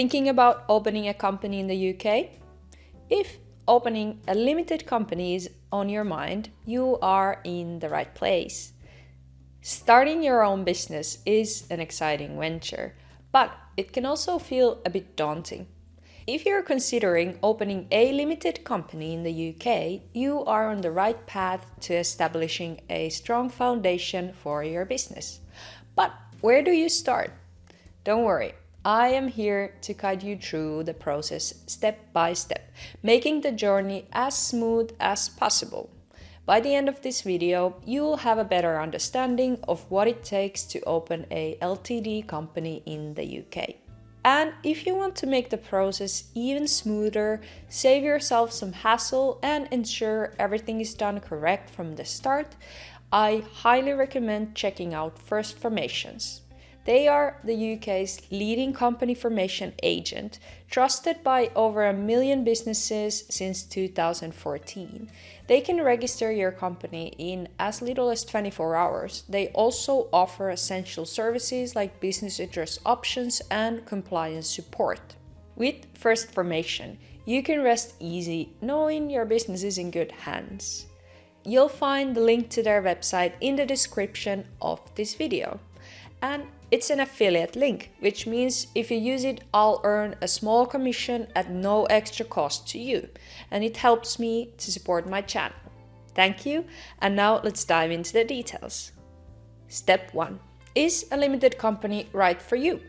Thinking about opening a company in the UK? If opening a limited company is on your mind, you are in the right place. Starting your own business is an exciting venture, but it can also feel a bit daunting. If you're considering opening a limited company in the UK, you are on the right path to establishing a strong foundation for your business. But where do you start? Don't worry, I am here to guide you through the process step by step, making the journey as smooth as possible. By the end of this video, you will have a better understanding of what it takes to open a Ltd company in the UK. And if you want to make the process even smoother, save yourself some hassle and ensure everything is done correct from the start, I highly recommend checking out First Formations. They are the UK's leading company formation agent, trusted by over 1 million businesses since 2014. They can register your company in as little as 24 hours. They also offer essential services like business address options and compliance support. With First Formation, you can rest easy knowing your business is in good hands. You'll find the link to their website in the description of this video. And it's an affiliate link, which means if you use it, I'll earn a small commission at no extra cost to you, and it helps me to support my channel. Thank you, and now let's dive into the details. Step 1. Is a limited company right for you?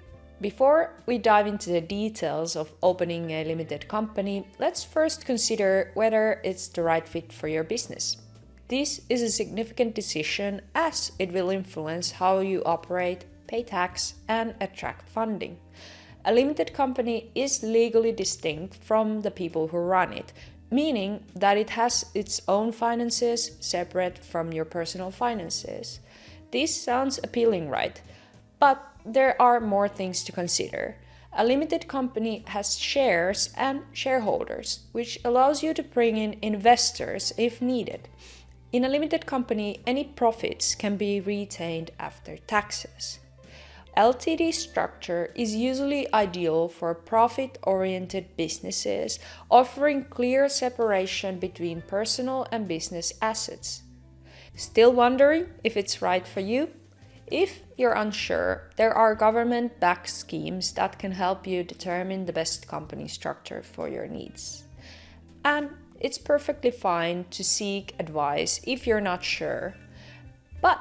Before we dive into the details of opening a limited company, let's first consider whether it's the right fit for your business. This is a significant decision as it will influence how you operate, pay tax, and attract funding. A limited company is legally distinct from the people who run it, meaning that it has its own finances separate from your personal finances. This sounds appealing, right? But there are more things to consider. A limited company has shares and shareholders, which allows you to bring in investors if needed. In a limited company, any profits can be retained after taxes. Ltd structure is usually ideal for profit-oriented businesses, offering clear separation between personal and business assets. Still wondering if it's right for you? If you're unsure, there are government-backed schemes that can help you determine the best company structure for your needs. And it's perfectly fine to seek advice if you're not sure. But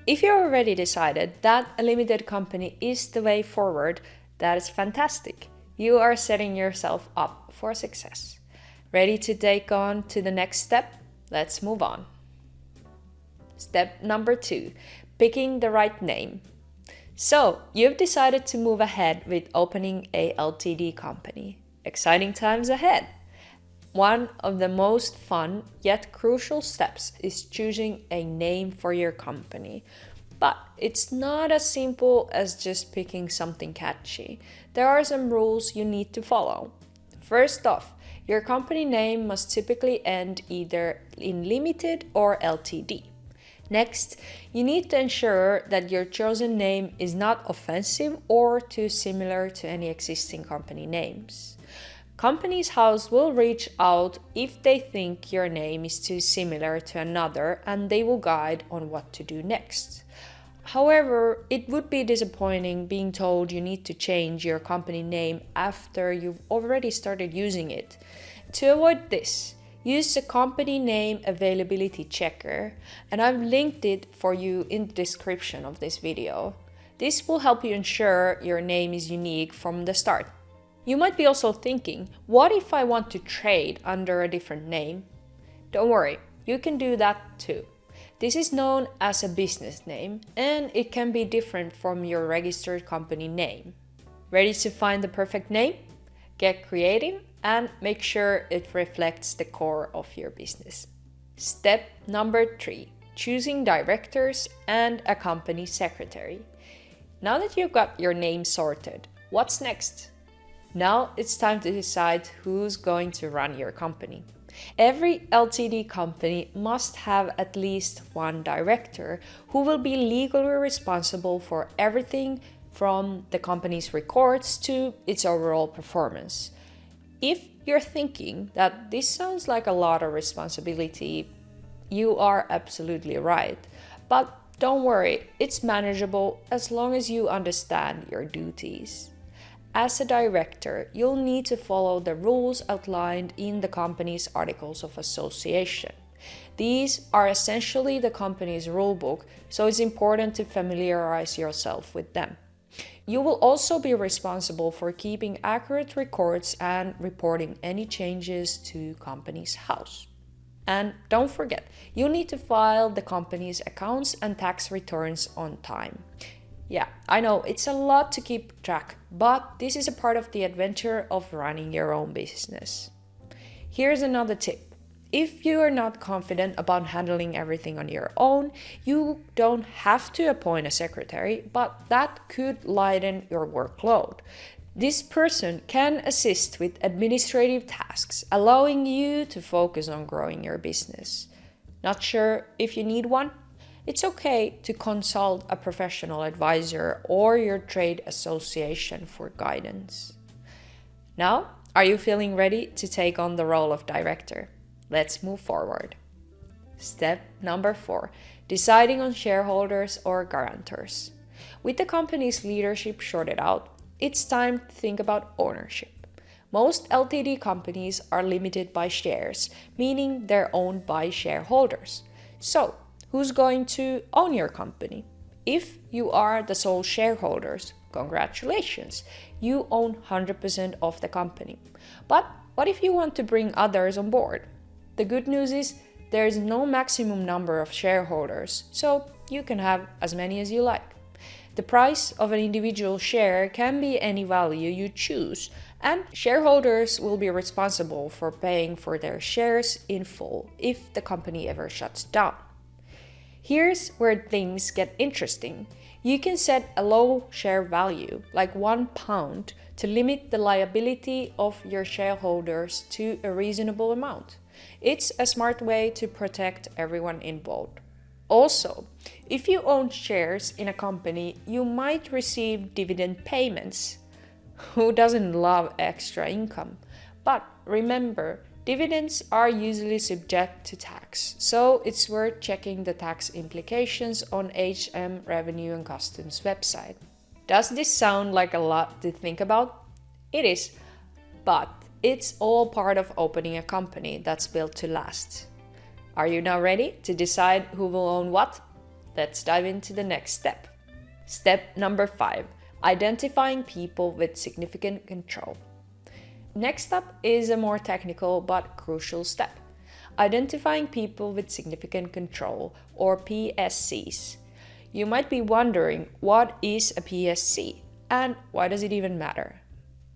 if you're already decided that a limited company is the way forward, that is fantastic. You are setting yourself up for success. Ready to take on to the next step? Let's move on. Step number 2, picking the right name. So, you've decided to move ahead with opening a Ltd company. Exciting times ahead. One of the most fun yet crucial steps is choosing a name for your company. But it's not as simple as just picking something catchy. There are some rules you need to follow. First off, your company name must typically end either in limited or Ltd. Next, you need to ensure that your chosen name is not offensive or too similar to any existing company names. Companies House will reach out if they think your name is too similar to another, and they will guide on what to do next. However, it would be disappointing being told you need to change your company name after you've already started using it. To avoid this, use the company name availability checker, and I've linked it for you in the description of this video. This will help you ensure your name is unique from the start. You might be also thinking, what if I want to trade under a different name? Don't worry, you can do that too. This is known as a business name, and it can be different from your registered company name. Ready to find the perfect name? Get creative and make sure it reflects the core of your business. Step number 3, choosing directors and a company secretary. Now that you've got your name sorted, what's next? Now it's time to decide who's going to run your company. Every Ltd company must have at least one director who will be legally responsible for everything from the company's records to its overall performance. If you're thinking that this sounds like a lot of responsibility, you are absolutely right. But don't worry, it's manageable as long as you understand your duties. As a director, you'll need to follow the rules outlined in the company's Articles of Association. These are essentially the company's rulebook, so it's important to familiarize yourself with them. You will also be responsible for keeping accurate records and reporting any changes to company's house. And don't forget, you need to file the company's accounts and tax returns on time. Yeah, I know it's a lot to keep track, but this is a part of the adventure of running your own business. Here's another tip. If you are not confident about handling everything on your own, you don't have to appoint a secretary, but that could lighten your workload. This person can assist with administrative tasks, allowing you to focus on growing your business. Not sure if you need one? It's okay to consult a professional advisor or your trade association for guidance. Now, are you feeling ready to take on the role of director? Let's move forward. Step number 4, deciding on shareholders or guarantors. With the company's leadership sorted out, it's time to think about ownership. Most Ltd companies are limited by shares, meaning they're owned by shareholders. So, who's going to own your company? If you are the sole shareholders, congratulations, you own 100% of the company. But what if you want to bring others on board? The good news is there is no maximum number of shareholders, so you can have as many as you like. The price of an individual share can be any value you choose, and shareholders will be responsible for paying for their shares in full if the company ever shuts down. Here's where things get interesting. You can set a low share value, like £1, to limit the liability of your shareholders to a reasonable amount. It's a smart way to protect everyone involved. Also, if you own shares in a company, you might receive dividend payments. Who doesn't love extra income? But remember, dividends are usually subject to tax, so it's worth checking the tax implications on HM Revenue and Customs website. Does this sound like a lot to think about? It is, but it's all part of opening a company that's built to last. Are you now ready to decide who will own what? Let's dive into the next step. Step number 5, identifying people with significant control. Next up is a more technical but crucial step, identifying people with significant control, or PSCs. You might be wondering, what is a PSC and why does it even matter?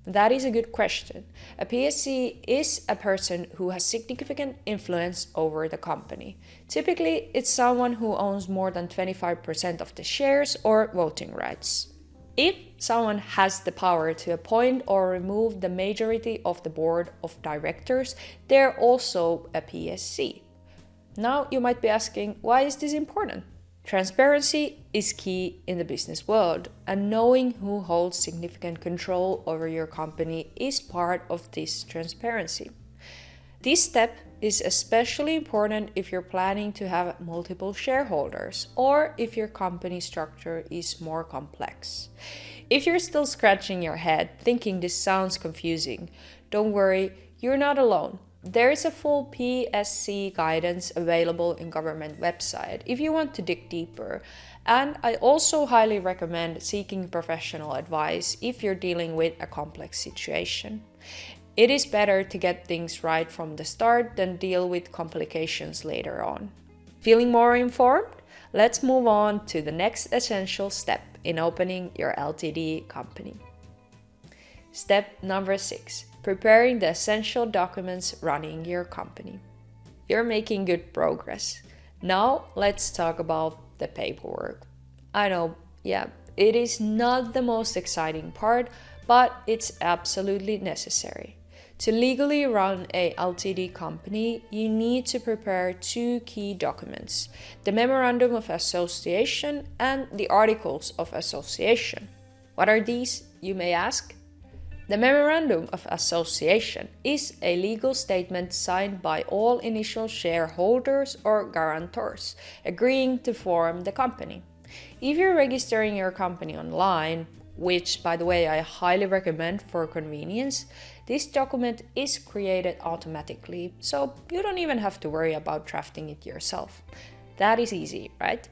That is a good question. A PSC is a person who has significant influence over the company. Typically, it's someone who owns more than 25% of the shares or voting rights. If someone has the power to appoint or remove the majority of the board of directors, they're also a PSC. Now you might be asking, why is this important? Transparency is key in the business world, and knowing who holds significant control over your company is part of this transparency. This step is especially important if you're planning to have multiple shareholders or if your company structure is more complex. If you're still scratching your head thinking this sounds confusing, don't worry, you're not alone. There is a full PSC guidance available in government website if you want to dig deeper. And I also highly recommend seeking professional advice if you're dealing with a complex situation. It is better to get things right from the start than deal with complications later on. Feeling more informed? Let's move on to the next essential step in opening your Ltd company. Step number 6. Preparing the essential documents running your company. You're making good progress. Now let's talk about the paperwork. I know, it is not the most exciting part, but it's absolutely necessary. To legally run a Ltd company, you need to prepare 2 key documents, the Memorandum of Association and the Articles of Association. What are these, you may ask? The Memorandum of Association is a legal statement signed by all initial shareholders or guarantors agreeing to form the company. If you're registering your company online, which by the way I highly recommend for convenience, this document is created automatically, so you don't even have to worry about drafting it yourself. That is easy, right?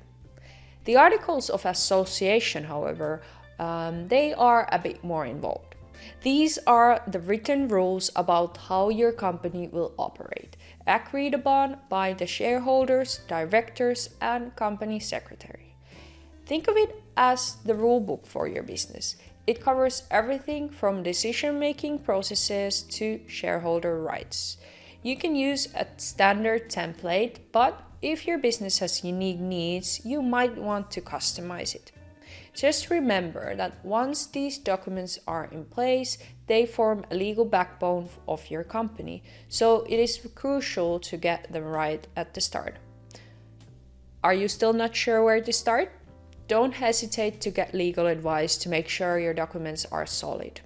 The Articles of Association, however, they are a bit more involved. These are the written rules about how your company will operate, agreed upon by the shareholders, directors, and company secretary. Think of it as the rule book for your business. It covers everything from decision-making processes to shareholder rights. You can use a standard template, but if your business has unique needs, you might want to customize it. Just remember that once these documents are in place, they form a legal backbone of your company, so it is crucial to get them right at the start. Are you still not sure where to start? Don't hesitate to get legal advice to make sure your documents are solid.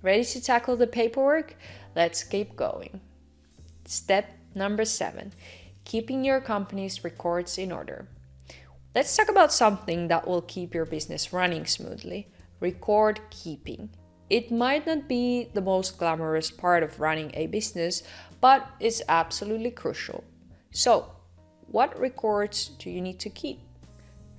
Ready to tackle the paperwork? Let's keep going. Step number 7, keeping your company's records in order. Let's talk about something that will keep your business running smoothly: record keeping. It might not be the most glamorous part of running a business, but it's absolutely crucial. So, what records do you need to keep?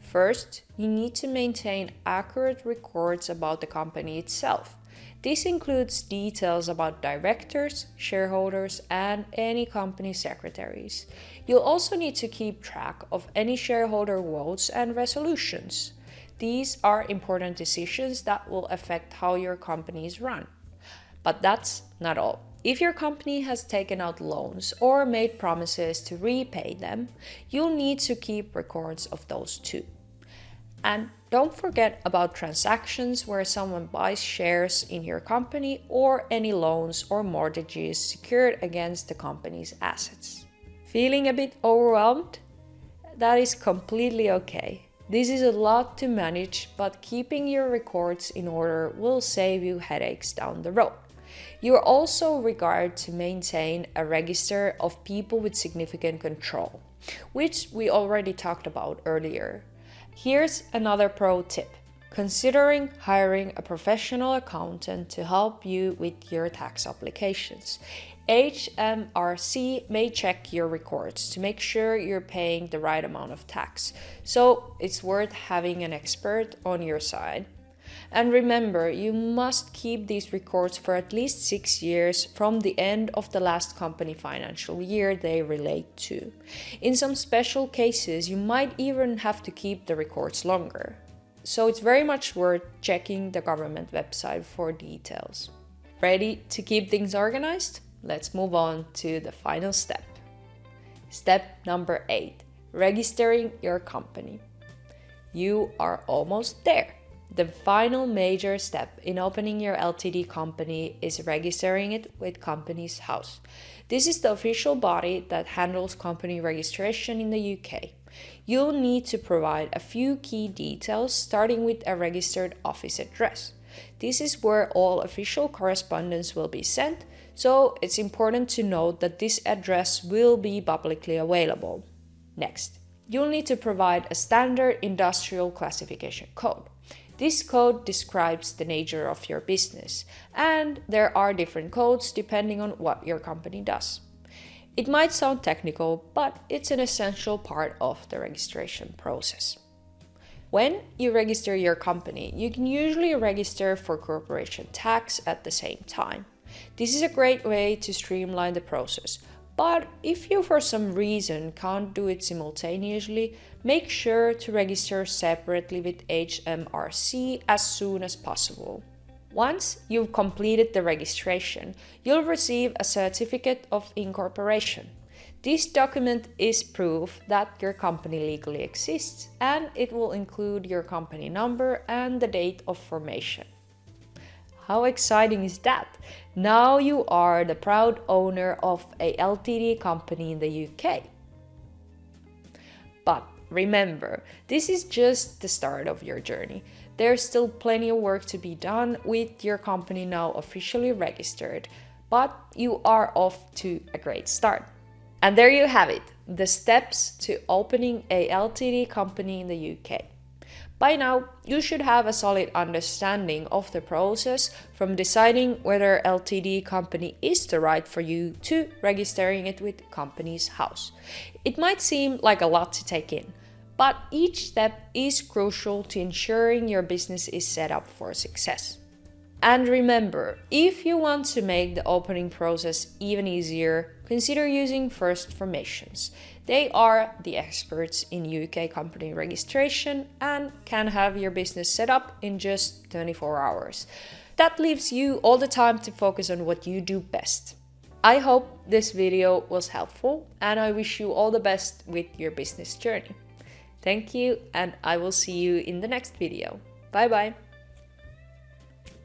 First, you need to maintain accurate records about the company itself. This includes details about directors, shareholders, and any company secretaries. You'll also need to keep track of any shareholder votes and resolutions. These are important decisions that will affect how your company is run. But that's not all. If your company has taken out loans or made promises to repay them, you'll need to keep records of those too. And don't forget about transactions where someone buys shares in your company or any loans or mortgages secured against the company's assets. Feeling a bit overwhelmed? That is completely okay. This is a lot to manage, but keeping your records in order will save you headaches down the road. You are also required to maintain a register of people with significant control, which we already talked about earlier. Here's another pro tip: considering hiring a professional accountant to help you with your tax applications. HMRC may check your records to make sure you're paying the right amount of tax, so it's worth having an expert on your side. And remember, you must keep these records for at least 6 years from the end of the last company financial year they relate to. In some special cases, you might even have to keep the records longer. So it's very much worth checking the government website for details. Ready to keep things organized? Let's move on to the final step. Step number 8, registering your company. You are almost there. The final major step in opening your Ltd company is registering it with Companies House. This is the official body that handles company registration in the UK. You'll need to provide a few key details, starting with a registered office address. This is where all official correspondence will be sent, so it's important to note that this address will be publicly available. Next, you'll need to provide a standard industrial classification code. This code describes the nature of your business, and there are different codes depending on what your company does. It might sound technical, but it's an essential part of the registration process. When you register your company, you can usually register for corporation tax at the same time. This is a great way to streamline the process. But if you for some reason can't do it simultaneously, make sure to register separately with HMRC as soon as possible. Once you've completed the registration, you'll receive a certificate of incorporation. This document is proof that your company legally exists, and it will include your company number and the date of formation. How exciting is that? Now you are the proud owner of a Ltd company in the UK. But remember, this is just the start of your journey. There's still plenty of work to be done with your company now officially registered, but you are off to a great start. And there you have it, the steps to opening a LTD company in the UK. By now, you should have a solid understanding of the process from deciding whether LTD company is the right for you to registering it with Companies House. It might seem like a lot to take in, but each step is crucial to ensuring your business is set up for success. And remember, if you want to make the opening process even easier, consider using First Formations. They are the experts in UK company registration and can have your business set up in just 24 hours. That leaves you all the time to focus on what you do best. I hope this video was helpful and I wish you all the best with your business journey. Thank you, and I will see you in the next video. Bye bye.